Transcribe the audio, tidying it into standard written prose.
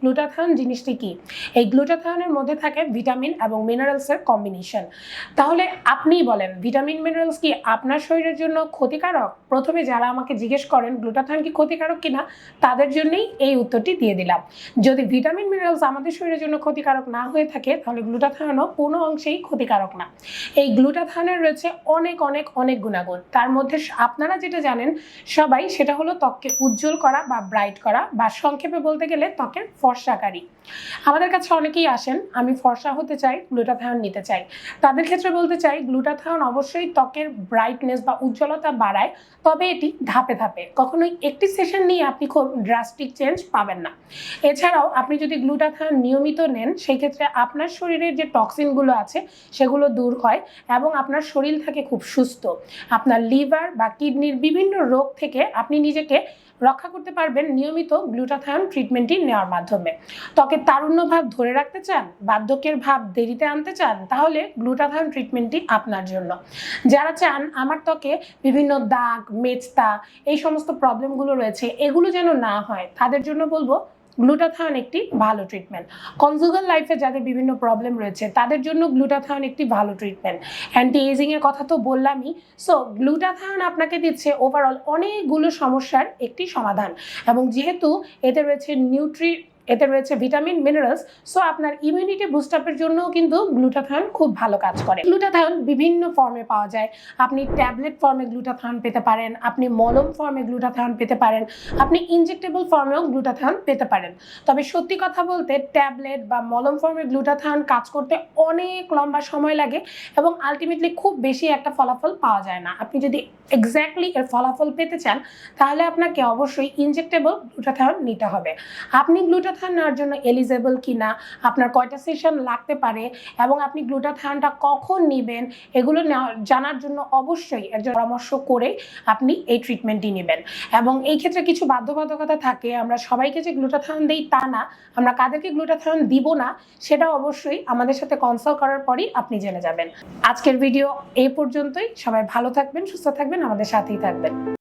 Glutathione জিনিসটি কি। এই গ্লুটাথায়নের মধ্যে থাকে ভিটামিন এবং মিনারেলসের কম্বিনেশন। তাহলে আপনিই বলেন, ভিটামিন মিনারেলস কি আপনার শরীরের জন্য ক্ষতিকারক? প্রথমে যারা আমাকে জিজ্ঞেস করেন গ্লুটাথায়ন কি ক্ষতিকারক কিনা, তাদের জন্যই এই উত্তরটি দিয়ে দিলাম। যদি ভিটামিন মিনারেলস আমাদের শরীরের জন্য ক্ষতিকারক না হয়ে থাকে, তাহলে গ্লুটাথায়নও কোনো অংশেই ক্ষতিকারক না। এই গ্লুটাথায়নের রয়েছে অনেক অনেক অনেক গুণাগুণ। তার মধ্যে আপনারা যেটা জানেন সবাই, সেটা হলো ত্বককে উজ্জ্বল করা বা ব্রাইট করা, বা সংক্ষেপে বলতে গেলে ত্বকের ফর্সাকারী। আমাদের কাছে অনেকেই আসেন, আমি ফর্সা হতে চাই, গ্লুটাথায়ন নিতে চাই। তাদের ক্ষেত্রে বলতে চাই, গ্লুটাথায়ন অবশ্যই ত্বকের ব্রাইটনেস বা উজ্জ্বলতা বাড়ায়, তবে এটি ধাপে ধাপে, কখনোই একটি সেশন নিয়ে আপনি খুব ড্রাস্টিক চেঞ্জ পাবেন না। এছাড়াও আপনি যদি গ্লুটাথায়ন নিয়মিত নেন, সেই ক্ষেত্রে আপনার শরীরের যে টক্সিনগুলো আছে সেগুলো দূর হয় এবং আপনার শরীর থাকে খুব সুস্থ। আপনার লিভার বা কিডনির বিভিন্ন রোগ থেকে আপনি নিজেকে রক্ষা করতে পারবেন নিয়মিত গ্লুটাথায়ন ট্রিটমেন্টটি নেওয়ার মাধ্যমে। ত্বকের তারুণ্য ভাব ধরে রাখতে চান, বার্ধক্যের ভাব দেরিতে আনতে চান, তাহলে গ্লুটাথায়ন ট্রিটমেন্টটি আপনার জন্য। যারা চান আমার ত্বকে বিভিন্ন দাগ, মেচতা, এই সমস্ত প্রবলেমগুলো রয়েছে, এগুলো যেন না হয়, তাদের জন্য বলবো গ্লুটাথায়ন একটি ভালো ট্রিটমেন্ট। কনজুগাল লাইফে যাদের বিভিন্ন প্রবলেম রয়েছে, তাদের জন্য গ্লুটাথায়ন একটি ভালো ট্রিটমেন্ট। অ্যান্টি এজিং এর কথা তো বললামই। সো গ্লুটাথায়ন আপনাকে দিচ্ছে ওভারঅল অনেকগুলো সমস্যার একটি সমাধান, এবং যেহেতু এতে রয়েছে ভিটামিন মিনারেলস, সো আপনার ইমিউনিটি বুস্ট আপের জন্যও কিন্তু গ্লুটাথায়ন খুব ভালো কাজ করে। গ্লুটাথায়ন বিভিন্ন ফর্মে পাওয়া যায়। আপনি ট্যাবলেট ফর্মে গ্লুটাথায়ন পেতে পারেন, আপনি মলম ফর্মে গ্লুটাথায়ন পেতে পারেন, আপনি ইনজেক্টেবল ফর্মেও গ্লুটাথায়ন পেতে পারেন। তবে সত্যি কথা বলতে, ট্যাবলেট বা মলম ফর্মে গ্লুটাথায়ন কাজ করতে অনেক লম্বা সময় লাগে এবং আলটিমেটলি খুব বেশি একটা ফলাফল পাওয়া যায় না। আপনি যদি এক্স্যাক্টলি এর ফলাফল পেতে চান, তাহলে আপনাকে অবশ্যই ইনজেক্টেবল গ্লুটাথায়ন নিতে হবে। আপনি গ্লুটাথায়ন নেওয়ার জন্য এলিজেবল কিনা, আপনার কয়টা সেশন লাগতে পারে এবং আপনি গ্লুটাথায়নটা কখন নেবেন, এগুলো জানার জন্য অবশ্যই একজন পরামর্শ করে আপনি এই ট্রিটমেন্টটি নেবেন। এবং এই ক্ষেত্রে কিছু বাধ্যবাধকতা থাকে। আমরা সবাইকে যে গ্লুটাথায়ন দেই তা না, আমরা কাদেরকে গ্লুটাথায়ন দিব না সেটা অবশ্যই আমাদের সাথে কনসাল্ট করার পরই আপনি জেনে যাবেন। আজকের ভিডিও এই পর্যন্তই। সবাই ভালো থাকবেন, সুস্থ থাকবেন, আমাদের সাথেই থাকবেন।